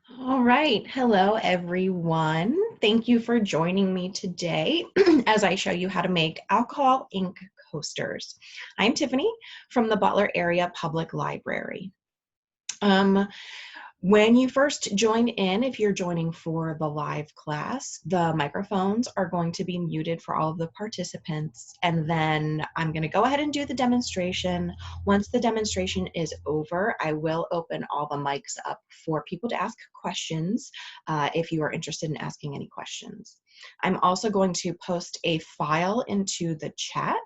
All right. Hello, everyone. Thank you for joining me today as I show you how to make alcohol ink coasters. I'm Tiffany from the Butler Area Public Library. When you first join in, if you're joining for the live class, the microphones are going to be muted for all of the participants. And then I'm going to go ahead and do the demonstration. Once the demonstration is over, I will open all the mics up for people to ask questions if you are interested in asking any questions. I'm also going to post a file into the chat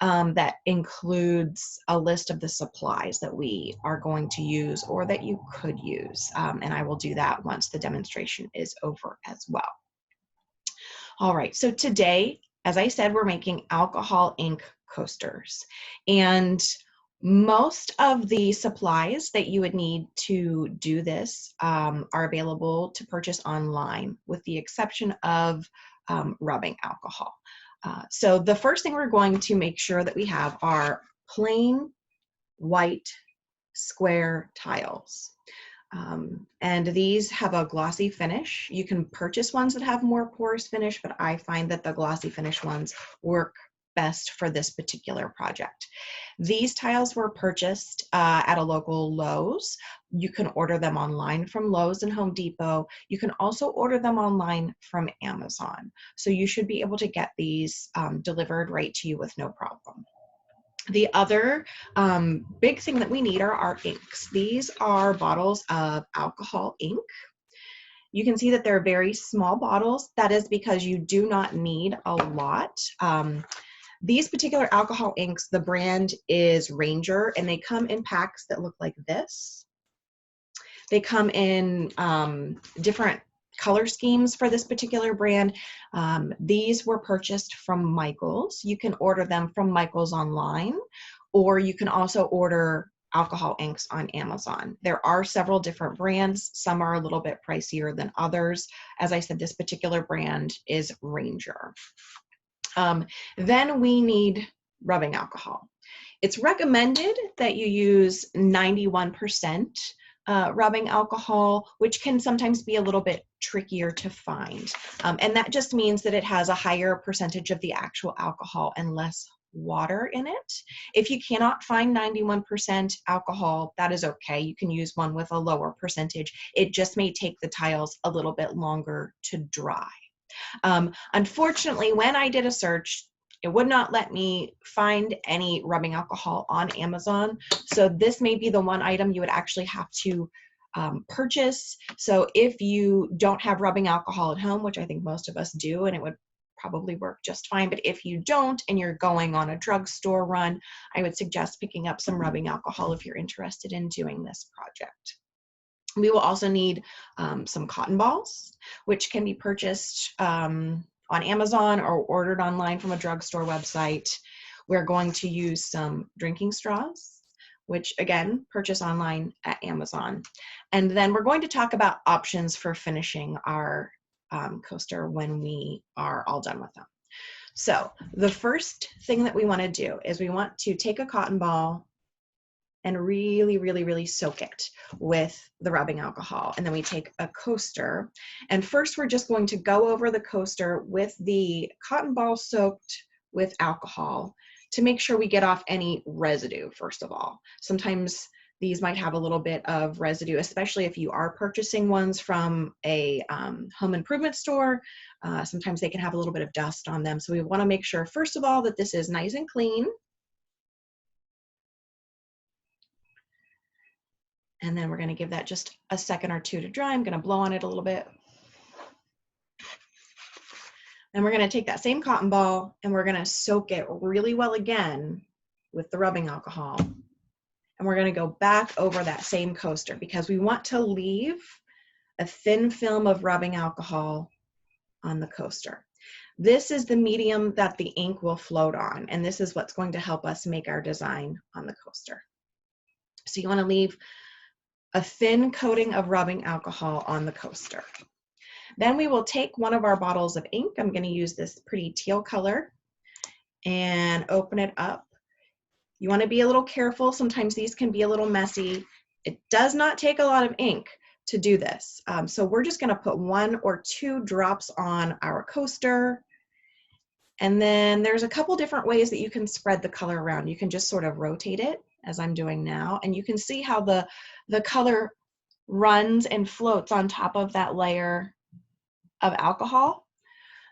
that includes a list of the supplies that we are going to use or that you could use. And I will do that once the demonstration is over as well. All right, so today, as I said, we're making alcohol ink coasters. And most of the supplies that you would need to do this are available to purchase online, with the exception of rubbing alcohol. So the first thing we're going to make sure that we have are plain white square tiles. And these have a glossy finish. You can purchase ones that have more porous finish, but I find that the glossy finish ones work best for this particular project. These tiles were purchased at a local Lowe's. You can order them online from Lowe's and Home Depot. You can also order them online from Amazon. So you should be able to get these delivered right to you with no problem. The other big thing that we need are our inks. These are bottles of alcohol ink. You can see that they're very small bottles. That is because you do not need a lot. These particular alcohol inks, the brand is Ranger, and they come in packs that look like this. They come in different color schemes for this particular brand. These were purchased from Michael's. You can order them from Michael's online, or you can also order alcohol inks on Amazon. There are several different brands. Some are a little bit pricier than others. As I said, this particular brand is Ranger. Then we need rubbing alcohol. It's recommended that you use 91% rubbing alcohol, which can sometimes be a little bit trickier to find. And that just means that it has a higher percentage of the actual alcohol and less water in it. If you cannot find 91% alcohol, that is okay. You can use one with a lower percentage. It just may take the tiles a little bit longer to dry. Unfortunately, when I did a search, it would not let me find any rubbing alcohol on Amazon. So this may be the one item you would actually have to purchase. So if you don't have rubbing alcohol at home, which I think most of us do, and it would probably work just fine, but if you don't and you're going on a drugstore run, I would suggest picking up some rubbing alcohol if you're interested in doing this project. We will also need some cotton balls, which can be purchased on Amazon or ordered online from a drugstore website. We're going to use some drinking straws, which again, purchase online at Amazon. And then we're going to talk about options for finishing our coaster when we are all done with them. So the first thing that we want to do is we want to take a cotton ball and really soak it with the rubbing alcohol. And then we take a coaster, and first we're just going to go over the coaster with the cotton ball soaked with alcohol to make sure we get off any residue, first of all. Sometimes these might have a little bit of residue, especially if you are purchasing ones from a home improvement store. Sometimes they can have a little bit of dust on them. So we want to make sure, first of all, that this is nice and clean. And then we're going to give that just a second or two to dry. I'm going to blow on it a little bit. And we're going to take that same cotton ball and we're going to soak it really well again with the rubbing alcohol. And we're going to go back over that same coaster because we want to leave a thin film of rubbing alcohol on the coaster. This is the medium that the ink will float on, and this is what's going to help us make our design on the coaster. So you want to leave a thin coating of rubbing alcohol on the coaster. Then we will take one of our bottles of ink. I'm going to use this pretty teal color and open it up. You want to be a little careful. Sometimes these can be a little messy. It does not take a lot of ink, to do this. So we're just going to put 1 or 2 drops on our coaster. And then there's a couple different ways that you can spread the color around. You can just sort of rotate it, as I'm doing now, and you can see how the color runs and floats on top of that layer of alcohol.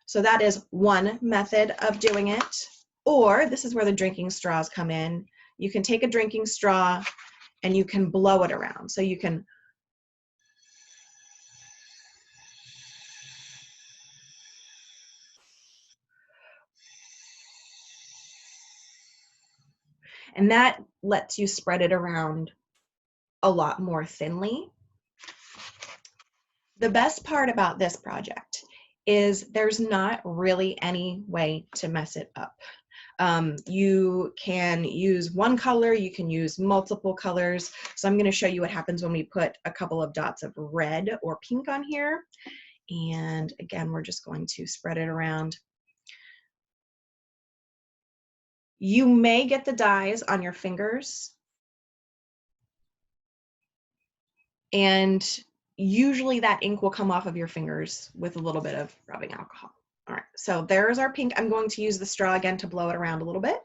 So that is one method of doing it. Or this is where the drinking straws come in. You can take a drinking straw and you can blow it around. So you can and that lets you spread it around a lot more thinly. The best part about this project is there's not really any way to mess it up. You can use one color, you can use multiple colors. So I'm going to show you what happens when we put a couple of dots of red or pink on here. And again, we're just going to spread it around. You may get the dyes on your fingers, and usually that ink will come off of your fingers with a little bit of rubbing alcohol. All right, so there's our pink. I'm going to use the straw again to blow it around a little bit.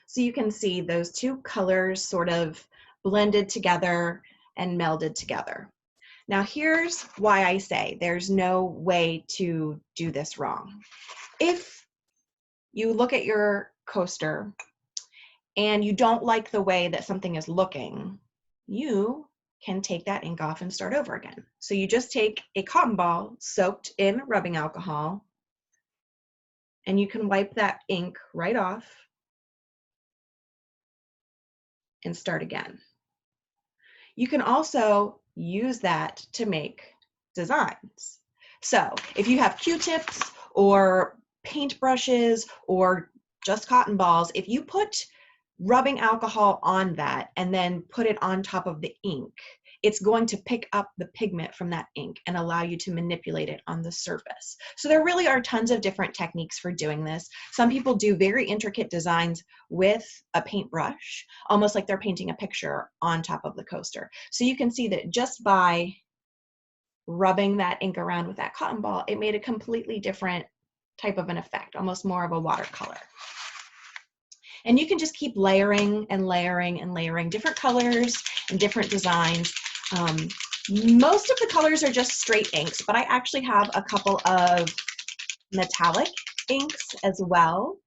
So you can see those two colors sort of blended together and melded together. Now here's why I say there's no way to do this wrong. If you look at your coaster and you don't like the way that something is looking, you can take that ink off and start over again. So you just take a cotton ball soaked in rubbing alcohol and you can wipe that ink right off and start again. You can also use that to make designs. So if you have Q-tips or paintbrushes or just cotton balls, if you put rubbing alcohol on that and then put it on top of the ink, it's going to pick up the pigment from that ink and allow you to manipulate it on the surface. So there really are tons of different techniques for doing this. Some people do very intricate designs with a paintbrush, almost like they're painting a picture on top of the coaster. So you can see that just by rubbing that ink around with that cotton ball, it made a completely different type of an effect, almost more of a watercolor. And you can just keep layering and layering and layering different colors and different designs. Most of the colors are just straight inks, but I actually have a couple of metallic inks as well.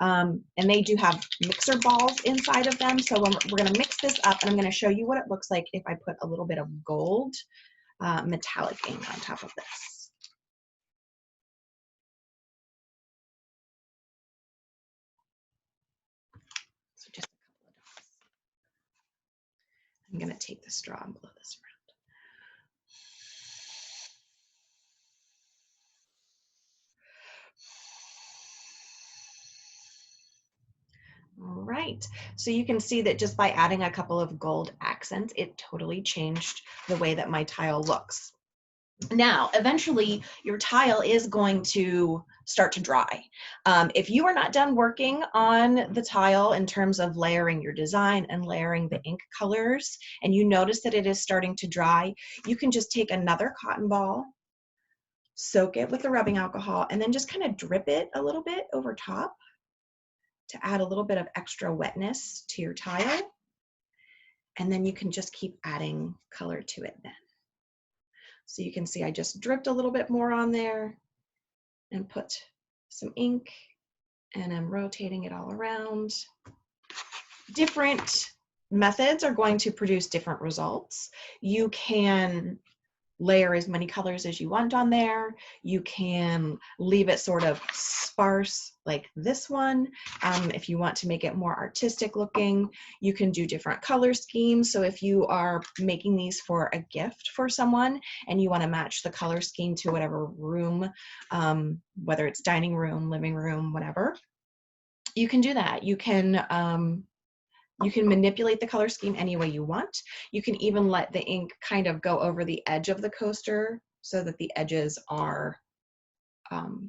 And they do have mixer balls inside of them. So we're going to mix this up, and I'm going to show you what it looks like if I put a little bit of gold metallic ink on top of this. So just a couple of dots. I'm going to take the straw and blow this around. All right, so you can see that just by adding a couple of gold accents, it totally changed the way that my tile looks. Now, eventually, your tile is going to start to dry. If you are not done working on the tile in terms of layering your design and layering the ink colors, and you notice that it is starting to dry, you can just take another cotton ball, soak it with the rubbing alcohol, and then just kind of drip it a little bit over top to add a little bit of extra wetness to your tile. And then you can just keep adding color to it then. So you can see I just dripped a little bit more on there and put some ink, and I'm rotating it all around. Different methods are going to produce different results. You can layer as many colors as you want on there. You can leave it sort of sparse like this one. If you want to make it more artistic looking, you can do different color schemes. So if you are making these for a gift for someone and you want to match the color scheme to whatever room, whether it's dining room, living room, whatever, you can do that. You can You can manipulate the color scheme any way you want. You can even let the ink kind of go over the edge of the coaster so that the edges are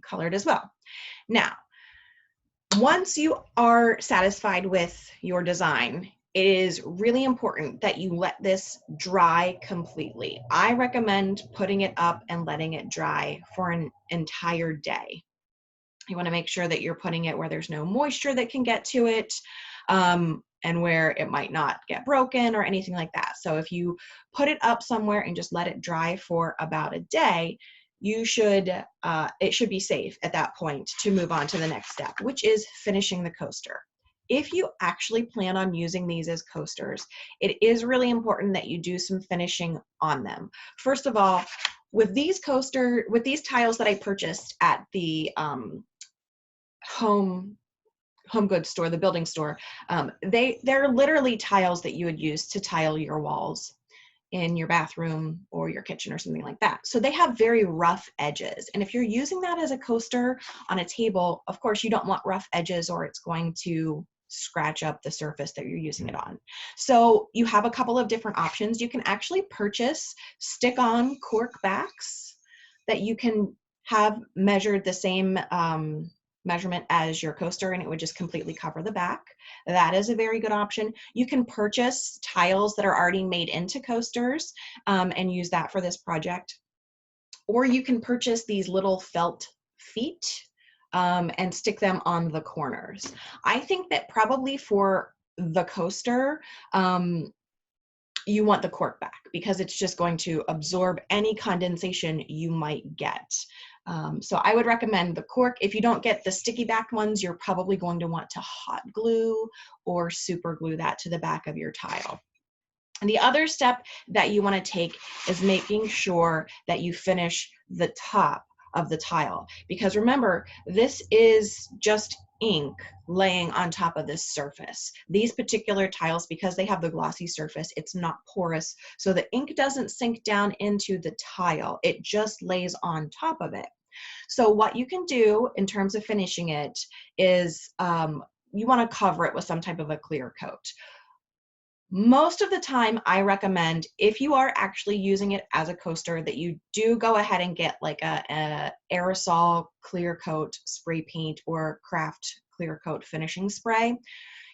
colored as well. Now, once you are satisfied with your design, it is really important that you let this dry completely. I recommend putting it up and letting it dry for an entire day. You want to make sure that you're putting it where there's no moisture that can get to it, and where it might not get broken or anything like that. So if you put it up somewhere and just let it dry for about a day, you should, it should be safe at that point to move on to the next step, which is finishing the coaster. If you actually plan on using these as coasters, it is really important that you do some finishing on them. First of all, with these tiles that I purchased at the home goods store, the building store, they're literally tiles that you would use to tile your walls in your bathroom or your kitchen or something like that. So they have very rough edges. And if you're using that as a coaster on a table, of course you don't want rough edges or it's going to scratch up the surface that you're using it on. So you have a couple of different options. You can actually purchase stick-on cork backs that you can have measured the same measurement as your coaster, and it would just completely cover the back. That is a very good option. You can purchase tiles that are already made into coasters and use that for this project. Or you can purchase these little felt feet and stick them on the corners. I think that probably for the coaster, you want the cork back because it's just going to absorb any condensation you might get. So I would recommend the cork. If you don't get the sticky backed ones, you're probably going to want to hot glue or super glue that to the back of your tile. And the other step that you want to take is making sure that you finish the top of the tile, because remember, this is just ink laying on top of this surface. These particular tiles, because they have the glossy surface, it's not porous, so the ink doesn't sink down into the tile, it just lays on top of it. So what you can do in terms of finishing it is you want to cover it with some type of a clear coat. Most of the time, I recommend, if you are actually using it as a coaster, that you do go ahead and get like a aerosol clear coat spray paint or craft clear coat finishing spray.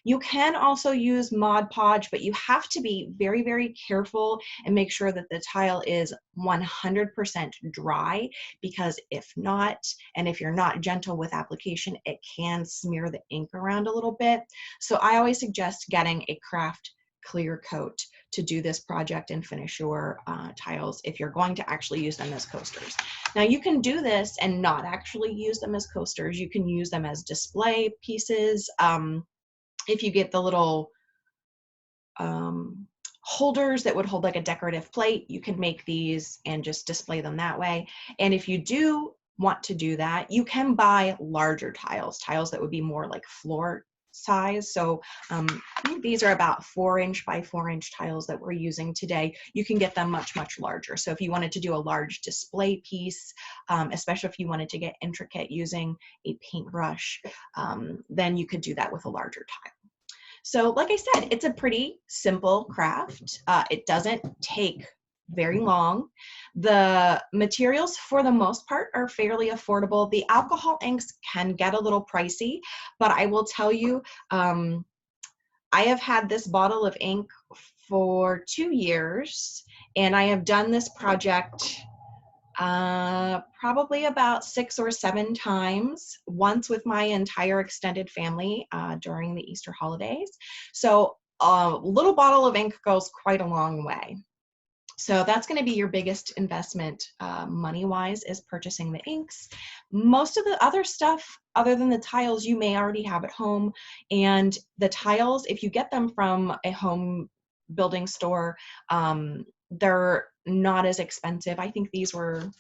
You can also use Mod Podge, but you have to be very, very careful and make sure that the tile is 100% dry, because if not, and if you're not gentle with application, it can smear the ink around a little bit. So I always suggest getting a craft clear coat to do this project and finish your tiles if you're going to actually use them as coasters. Now you can do this and not actually use them as coasters. You can use them as display pieces. If you get the little holders that would hold like a decorative plate, you can make these and just display them that way. And if you do want to do that, you can buy larger tiles that would be more like floor size. So I think these are about 4-inch by 4-inch tiles that we're using today. You can get them much, much larger. So if you wanted to do a large display piece, especially if you wanted to get intricate using a paintbrush, then you could do that with a larger tile. So like I said, it's a pretty simple craft. It doesn't take very long. The materials for the most part are fairly affordable. The alcohol inks can get a little pricey, but I will tell you, I have had this bottle of ink for 2 years, and I have done this project probably about 6 or 7 times, once with my entire extended family during the Easter holidays. So a little bottle of ink goes quite a long way. So that's going to be your biggest investment money-wise, is purchasing the inks. Most of the other stuff, other than the tiles, you may already have at home. And the tiles, if you get them from a home building store, they're not as expensive. I think these were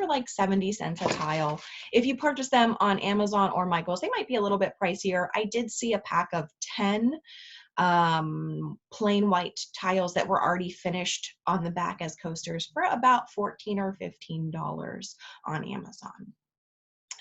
like 70 cents a tile. If you purchase them on Amazon or Michaels, they might be a little bit pricier. I did see a pack of 10 plain white tiles that were already finished on the back as coasters for about $14 or $15 on Amazon.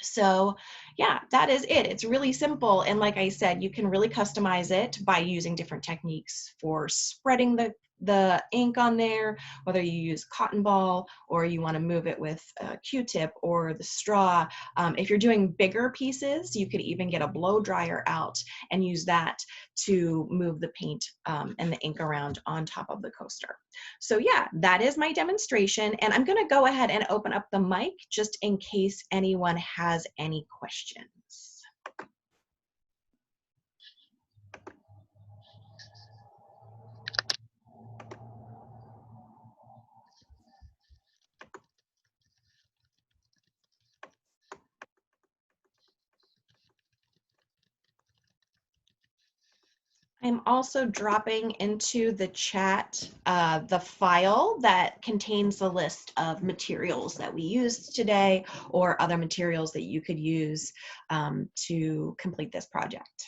So yeah, that is it. It's really simple. And like I said, you can really customize it by using different techniques for spreading the ink on there, whether you use cotton ball or you want to move it with a Q-tip or the straw. If you're doing bigger pieces, you could even get a blow dryer out and use that to move the paint and the ink around on top of the coaster. So yeah, that is my demonstration, and I'm gonna go ahead and open up the mic just in case anyone has any questions. I'm also dropping into the chat the file that contains the list of materials that we used today or other materials that you could use to complete this project.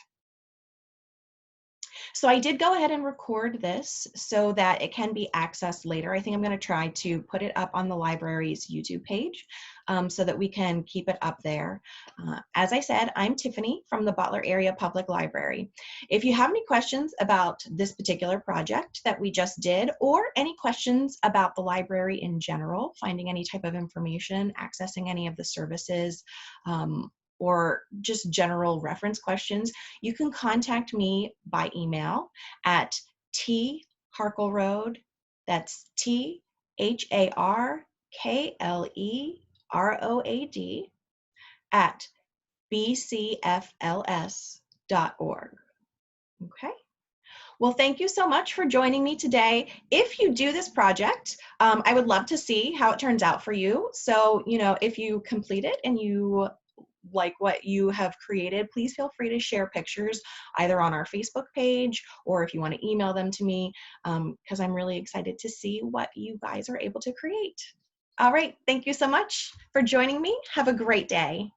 So I did go ahead and record this so that it can be accessed later. I think I'm going to try to put it up on the library's YouTube page so that we can keep it up there. As I said, I'm Tiffany from the Butler Area Public Library. If you have any questions about this particular project that we just did, or any questions about the library in general, finding any type of information, accessing any of the services, or just general reference questions, you can contact me by email at tharkleroad, that's THARKLEROAD at bcfls.org. Okay. Well, thank you so much for joining me today. If you do this project, I would love to see how it turns out for you. So, if you complete it and you like what you have created, please feel free to share pictures either on our Facebook page or if you want to email them to me, because I'm really excited to see what you guys are able to create. All right, thank you so much for joining me. Have a great day.